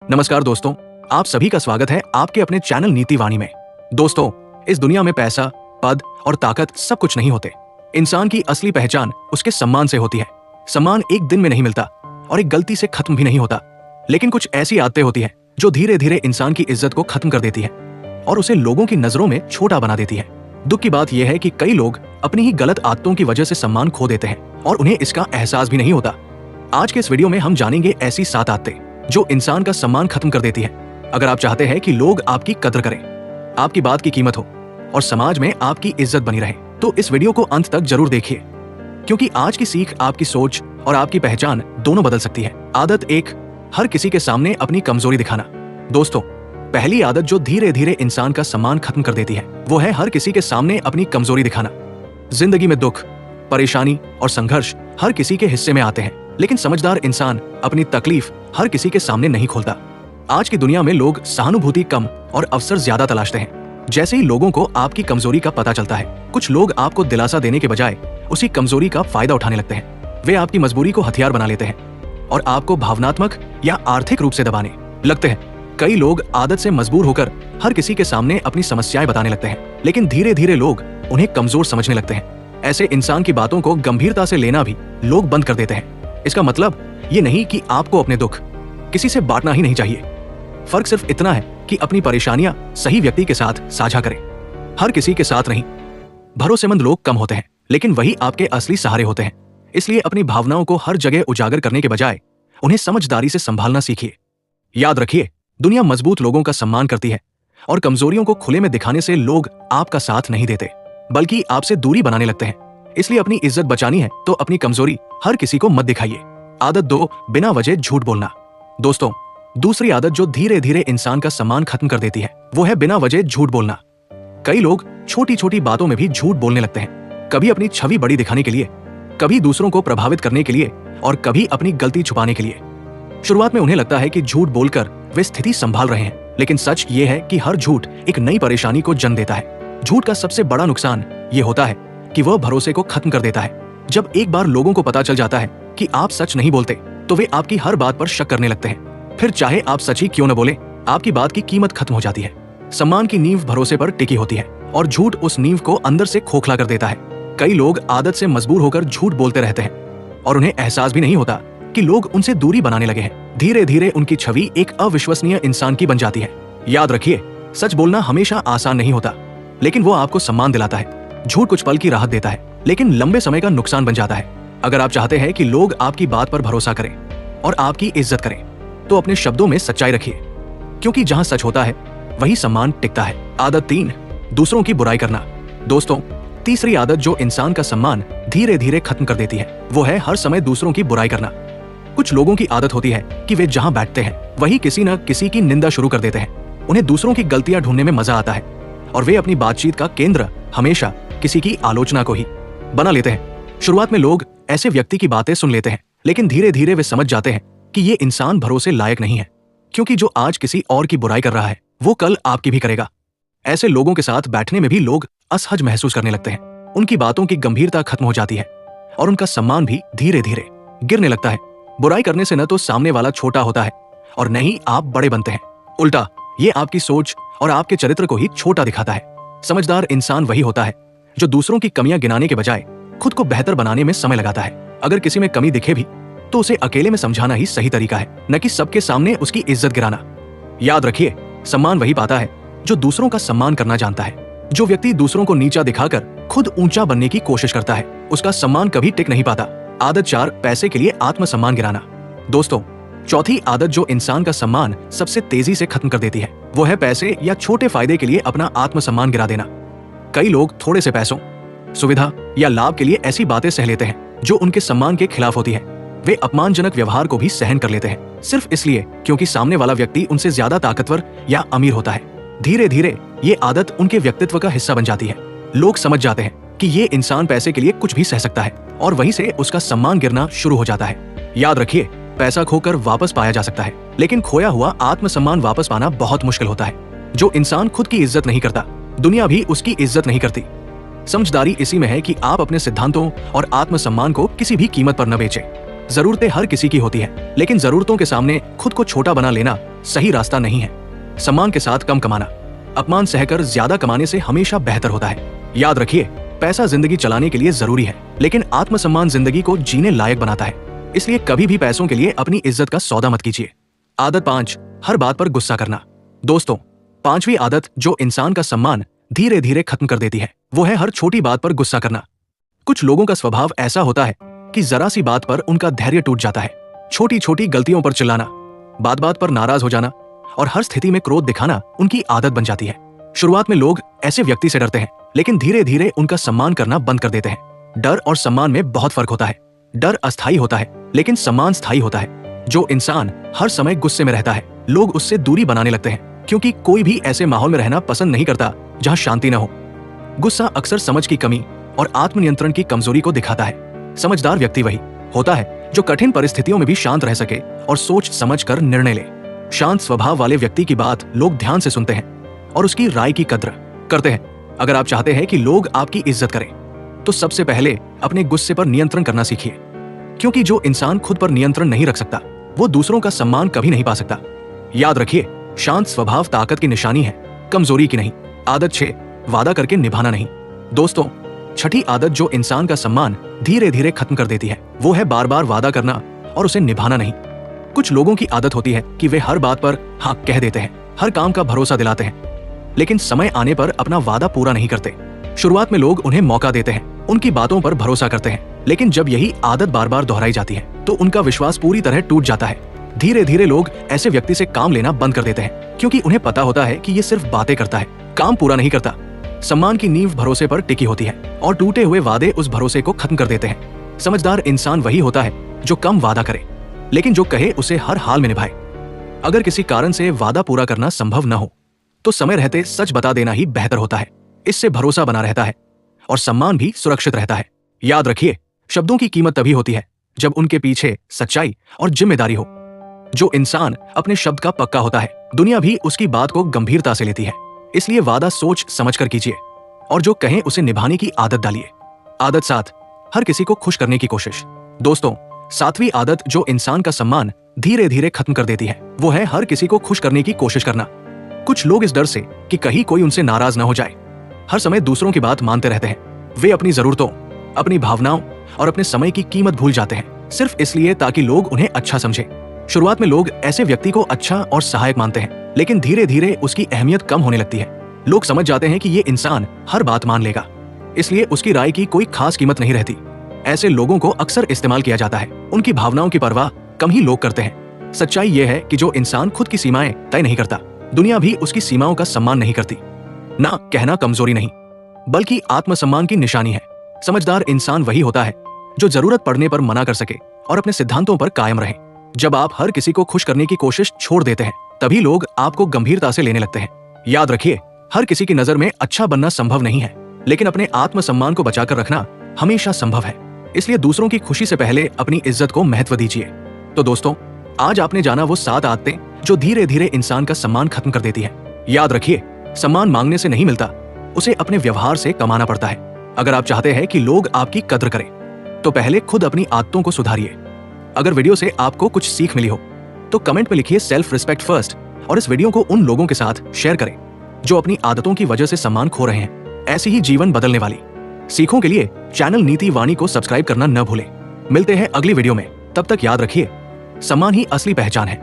नमस्कार दोस्तों, आप सभी का स्वागत है आपके अपने चैनल नीति वाणी में। दोस्तों, इस दुनिया में पैसा, पद और ताकत सब कुछ नहीं होते। इंसान की असली पहचान उसके सम्मान से होती है। सम्मान एक दिन में नहीं मिलता और एक गलती से खत्म भी नहीं होता, लेकिन कुछ ऐसी आदतें होती हैं जो धीरे धीरे इंसान की इज्जत को खत्म कर देती है और उसे लोगों की नजरों में छोटा बना देती है। दुख की बात यह है कि कई लोग अपनी ही गलत आदतों की वजह से सम्मान खो देते हैं और उन्हें इसका एहसास भी नहीं होता। आज के इस वीडियो में हम जानेंगे ऐसी 7 आदतें जो इंसान का सम्मान खत्म कर देती है। अगर आप चाहते हैं कि लोग आपकी कदर करें, आपकी बात की कीमत हो और समाज में आपकी इज्जत बनी रहे, तो इस वीडियो को अंत तक जरूर देखिए, क्योंकि आज की सीख आपकी सोच और आपकी पहचान दोनों बदल सकती है। आदत 1, हर किसी के सामने अपनी कमजोरी दिखाना। दोस्तों, पहली आदत जो धीरे धीरे इंसान का सम्मान खत्म कर देती है वो है हर किसी के सामने अपनी कमजोरी दिखाना। जिंदगी में दुख, परेशानी और संघर्ष हर किसी के हिस्से में आते हैं, लेकिन समझदार इंसान अपनी तकलीफ हर किसी के सामने नहीं खोलता। आज की दुनिया में लोग सहानुभूति कम और अवसर ज्यादा तलाशते हैं। जैसे ही लोगों को आपकी कमजोरी का पता चलता है, कुछ लोग आपको दिलासा देने के बजाय उसी कमजोरी का फायदा उठाने लगते हैं। वे आपकी मजबूरी को हथियार बना लेते हैं और आपको भावनात्मक या आर्थिक रूप से दबाने लगते हैं। कई लोग आदत से मजबूर होकर हर किसी के सामने अपनी समस्याएं बताने लगते हैं, लेकिन धीरे धीरे लोग उन्हें कमजोर समझने लगते हैं। ऐसे इंसान की बातों को गंभीरता से लेना भी लोग बंद कर देते हैं। इसका मतलब ये नहीं कि आपको अपने दुख किसी से बांटना ही नहीं चाहिए। फर्क सिर्फ इतना है कि अपनी परेशानियां सही व्यक्ति के साथ साझा करें, हर किसी के साथ नहीं। भरोसेमंद लोग कम होते हैं, लेकिन वही आपके असली सहारे होते हैं। इसलिए अपनी भावनाओं को हर जगह उजागर करने के बजाय उन्हें समझदारी से संभालना सीखिए। याद रखिए, दुनिया मजबूत लोगों का सम्मान करती है और कमजोरियों को खुले में दिखाने से लोग आपका साथ नहीं देते, बल्कि आपसे दूरी बनाने लगते हैं। इसलिए अपनी इज्जत बचानी है तो अपनी कमजोरी हर किसी को मत दिखाइए। आदत 2, बिना वजह झूठ बोलना। दोस्तों, दूसरी आदत जो धीरे धीरे इंसान का सम्मान खत्म कर देती है वो है बिना वजह झूठ बोलना। कई लोग छोटी छोटी बातों में भी झूठ बोलने लगते हैं, कभी अपनी छवि बड़ी दिखाने के लिए, कभी दूसरों को प्रभावित करने के लिए और कभी अपनी गलती छुपाने के लिए। शुरुआत में उन्हें लगता है कि झूठ बोलकर वे स्थिति संभाल रहे हैं, लेकिन सच ये है कि हर झूठ एक नई परेशानी को जन्म देता है। झूठ का सबसे बड़ा नुकसान ये होता है कि वह भरोसे को खत्म कर देता है। जब एक बार लोगों को पता चल जाता है कि आप सच नहीं बोलते, तो वे आपकी हर बात पर शक करने लगते हैं। फिर चाहे आप सच ही क्यों न बोले, आपकी बात की कीमत खत्म हो जाती है। सम्मान की नींव भरोसे पर टिकी होती है और झूठ उस नींव को अंदर से खोखला कर देता है। कई लोग आदत से मजबूर होकर झूठ बोलते रहते हैं और उन्हें एहसास भी नहीं होता कि लोग उनसे दूरी बनाने लगे हैं। धीरे धीरे उनकी छवि एक अविश्वसनीय इंसान की बन जाती है। याद रखिए, सच बोलना हमेशा आसान नहीं होता, लेकिन वो आपको सम्मान दिलाता है। झूठ कुछ पल की राहत देता है, लेकिन लंबे समय का नुकसान बन जाता है। अगर आप चाहते हैं कि लोग आपकी बात पर भरोसा करें और आपकी इज्जत करें, तो अपने शब्दों में सच्चाई रखिए, क्योंकि जहां सच होता है वही सम्मान टिकता है। आदत 3, दूसरों की बुराई करना। दोस्तों, तीसरी आदत जो इंसान का सम्मान धीरे धीरे खत्म कर देती है वो है हर समय दूसरों की बुराई करना। कुछ लोगों की आदत होती है कि वे जहां बैठते हैं वही किसी न किसी की निंदा शुरू कर देते हैं। उन्हें दूसरों की गलतियां ढूंढने में मजा आता है और वे अपनी बातचीत का केंद्र हमेशा किसी की आलोचना को ही बना लेते हैं। शुरुआत में लोग ऐसे व्यक्ति की बातें सुन लेते हैं, लेकिन धीरे धीरे वे समझ जाते हैं कि ये इंसान भरोसे लायक नहीं है, क्योंकि जो आज किसी और की बुराई कर रहा है वो कल आपकी भी करेगा। ऐसे लोगों के साथ बैठने में भी लोग असहज महसूस करने लगते हैं। उनकी बातों की गंभीरता खत्म हो जाती है और उनका सम्मान भी धीरे धीरे गिरने लगता है। बुराई करने से न तो सामने वाला छोटा होता है और न ही आप बड़े बनते हैं। उल्टा, ये आपकी सोच और आपके चरित्र को ही छोटा दिखाता है। समझदार इंसान वही होता है जो दूसरों की कमियां गिनाने के बजाय खुद को बेहतर बनाने में समय लगाता है। अगर किसी में कमी दिखे भी तो उसे अकेले में समझाना ही सही तरीका है, न कि सबके सामने उसकी इज्जत गिराना। याद रखिए, सम्मान वही पाता है जो दूसरों का सम्मान करना जानता है। जो व्यक्ति दूसरों को नीचा दिखाकर खुद ऊंचा बनने की कोशिश करता है, उसका सम्मान कभी टिक नहीं पाता। आदत 4, पैसे के लिए आत्मसम्मान गिराना। दोस्तों, चौथी आदत जो इंसान का सम्मान सबसे तेजी से खत्म कर देती है वो है पैसे या छोटे फायदे के लिए अपना आत्मसम्मान गिरा देना। कई लोग थोड़े से पैसों, सुविधा या लाभ के लिए ऐसी बातें सह लेते हैं जो उनके सम्मान के खिलाफ होती है। वे अपमानजनक व्यवहार को भी सहन कर लेते हैं, सिर्फ इसलिए क्योंकि सामने वाला व्यक्ति उनसे ज्यादा ताकतवर या अमीर होता है। धीरे धीरे ये आदत उनके व्यक्तित्व का हिस्सा बन जाती है। लोग समझ जाते हैं कि ये इंसान पैसे के लिए कुछ भी सह सकता है और वहीं से उसका सम्मान गिरना शुरू हो जाता है। याद रखिए, पैसा खोकर वापस पाया जा सकता है, लेकिन खोया हुआ आत्मसम्मान वापस पाना बहुत मुश्किल होता है। जो इंसान खुद की इज्जत नहीं करता, दुनिया भी उसकी इज्जत नहीं करती। समझदारी इसी में है कि आप अपने सिद्धांतों और आत्मसम्मान को किसी भी कीमत पर न बेचें। जरूरतें हर किसी की होती है, लेकिन जरूरतों के सामने खुद को छोटा बना लेना सही रास्ता नहीं है। सम्मान के साथ कम कमाना, अपमान सहकर ज्यादा कमाने से हमेशा बेहतर होता है। याद रखिए, पैसा जिंदगी चलाने के लिए जरूरी है, लेकिन आत्मसम्मान जिंदगी को जीने लायक बनाता है। इसलिए कभी भी पैसों के लिए अपनी इज्जत का सौदा मत कीजिए। आदत 5, हर बात पर गुस्सा करना। दोस्तों, 5वीं आदत जो इंसान का सम्मान धीरे धीरे खत्म कर देती है, वो है हर छोटी बात पर गुस्सा करना। कुछ लोगों का स्वभाव ऐसा होता है कि जरा सी बात पर उनका धैर्य टूट जाता है। छोटी छोटी गलतियों पर चिल्लाना, बात बात पर नाराज हो जाना और हर स्थिति में क्रोध दिखाना उनकी आदत बन जाती है। शुरुआत में लोग ऐसे व्यक्ति से डरते हैं, लेकिन धीरे धीरे उनका सम्मान करना बंद कर देते हैं। डर और सम्मान में बहुत फर्क होता है। डर अस्थायी होता है, लेकिन सम्मान स्थायी होता है। जो इंसान हर समय गुस्से में रहता है, लोग उससे दूरी बनाने लगते हैं, क्योंकि कोई भी ऐसे माहौल में रहना पसंद नहीं करता जहां शांति न हो। गुस्सा अक्सर समझ की कमी और आत्मनियंत्रण की कमजोरी को दिखाता है। समझदार व्यक्ति वही होता है जो कठिन परिस्थितियों में भी शांत रह सके और सोच समझ कर निर्णय ले। शांत स्वभाव वाले व्यक्ति की बात लोग ध्यान से सुनते हैं और उसकी राय की कद्र करते हैं। अगर आप चाहते हैं कि लोग आपकी इज्जत करें, तो सबसे पहले अपने गुस्से पर नियंत्रण करना सीखिए, क्योंकि जो इंसान खुद पर नियंत्रण नहीं रख सकता, वो दूसरों का सम्मान कभी नहीं पा सकता। याद रखिए, शांत स्वभाव ताकत की निशानी है, कमजोरी की नहीं। आदत 6, वादा करके निभाना नहीं। दोस्तों, छठी आदत जो इंसान का सम्मान धीरे धीरे खत्म कर देती है, वो है बार बार वादा करना और उसे निभाना नहीं। कुछ लोगों की आदत होती है कि वे हर बात पर हाँ कह देते हैं, हर काम का भरोसा दिलाते हैं, लेकिन समय आने पर अपना वादा पूरा नहीं करते। शुरुआत में लोग उन्हें मौका देते हैं, उनकी बातों पर भरोसा करते हैं, लेकिन जब यही आदत बार बार दोहराई जाती है, तो उनका विश्वास पूरी तरह टूट जाता है। धीरे धीरे लोग ऐसे व्यक्ति से काम लेना बंद कर देते हैं, क्योंकि उन्हें पता होता है कि ये सिर्फ बातें करता है, काम पूरा नहीं करता। सम्मान की नींव भरोसे पर टिकी होती है और टूटे हुए वादे उस भरोसे को खत्म कर देते हैं। समझदार इंसान वही होता है जो कम वादा करे, लेकिन जो कहे उसे हर हाल में निभाए। अगर किसी कारण से वादा पूरा करना संभव न हो, तो समय रहते सच बता देना ही बेहतर होता है। इससे भरोसा बना रहता है और सम्मान भी सुरक्षित रहता है। याद रखिए, शब्दों की कीमत तभी होती है जब उनके पीछे सच्चाई और जिम्मेदारी हो। जो इंसान अपने शब्द का पक्का होता है, दुनिया भी उसकी बात को गंभीरता से लेती है। इसलिए वादा सोच समझ कर कीजिए और जो कहें उसे निभाने की आदत डालिए। आदत 7, हर किसी को खुश करने की कोशिश। दोस्तों, 7वीं आदत जो इंसान का सम्मान धीरे धीरे खत्म कर देती है, वो है हर किसी को खुश करने की कोशिश करना। कुछ लोग इस डर से कि कहीं कोई उनसे नाराज ना हो जाए, हर समय दूसरों की बात मानते रहते हैं। वे अपनी जरूरतों, अपनी भावनाओं और अपने समय की कीमत भूल जाते हैं, सिर्फ इसलिए ताकि लोग उन्हें अच्छा समझे। शुरुआत में लोग ऐसे व्यक्ति को अच्छा और सहायक मानते हैं, लेकिन धीरे धीरे उसकी अहमियत कम होने लगती है। लोग समझ जाते हैं कि ये इंसान हर बात मान लेगा, इसलिए उसकी राय की कोई खास कीमत नहीं रहती। ऐसे लोगों को अक्सर इस्तेमाल किया जाता है, उनकी भावनाओं की परवाह कम ही लोग करते हैं। सच्चाई यह है कि जो इंसान खुद की सीमाएं तय नहीं करता, दुनिया भी उसकी सीमाओं का सम्मान नहीं करती। ना कहना कमजोरी नहीं, बल्कि आत्मसम्मान की निशानी है। समझदार इंसान वही होता है जो जरूरत पड़ने पर मना कर सके और अपने सिद्धांतों पर कायम रहे। जब आप हर किसी को खुश करने की कोशिश छोड़ देते हैं, तभी लोग आपको गंभीरता से लेने लगते हैं। याद रखिए, हर किसी की नजर में अच्छा बनना संभव नहीं है, लेकिन अपने आत्मसम्मान को बचाकर रखना हमेशा संभव है। इसलिए दूसरों की खुशी से पहले अपनी इज्जत को महत्व दीजिए। तो दोस्तों, आज आपने जाना वो 7 आदतें जो धीरे धीरे इंसान का सम्मान खत्म कर देती है। याद रखिए, सम्मान मांगने से नहीं मिलता, उसे अपने व्यवहार से कमाना पड़ता है। अगर आप चाहते हैं कि लोग आपकी कद्र करें, तो पहले खुद अपनी आदतों को सुधारिए। अगर वीडियो से आपको कुछ सीख मिली हो, तो कमेंट में लिखिए सेल्फ रिस्पेक्ट फर्स्ट और इस वीडियो को उन लोगों के साथ शेयर करें जो अपनी आदतों की वजह से सम्मान खो रहे हैं। ऐसी ही जीवन बदलने वाली सीखों के लिए चैनल नीति वाणी को सब्सक्राइब करना न भूलें। मिलते हैं अगली वीडियो में, तब तक याद रखिए, सम्मान ही असली पहचान है।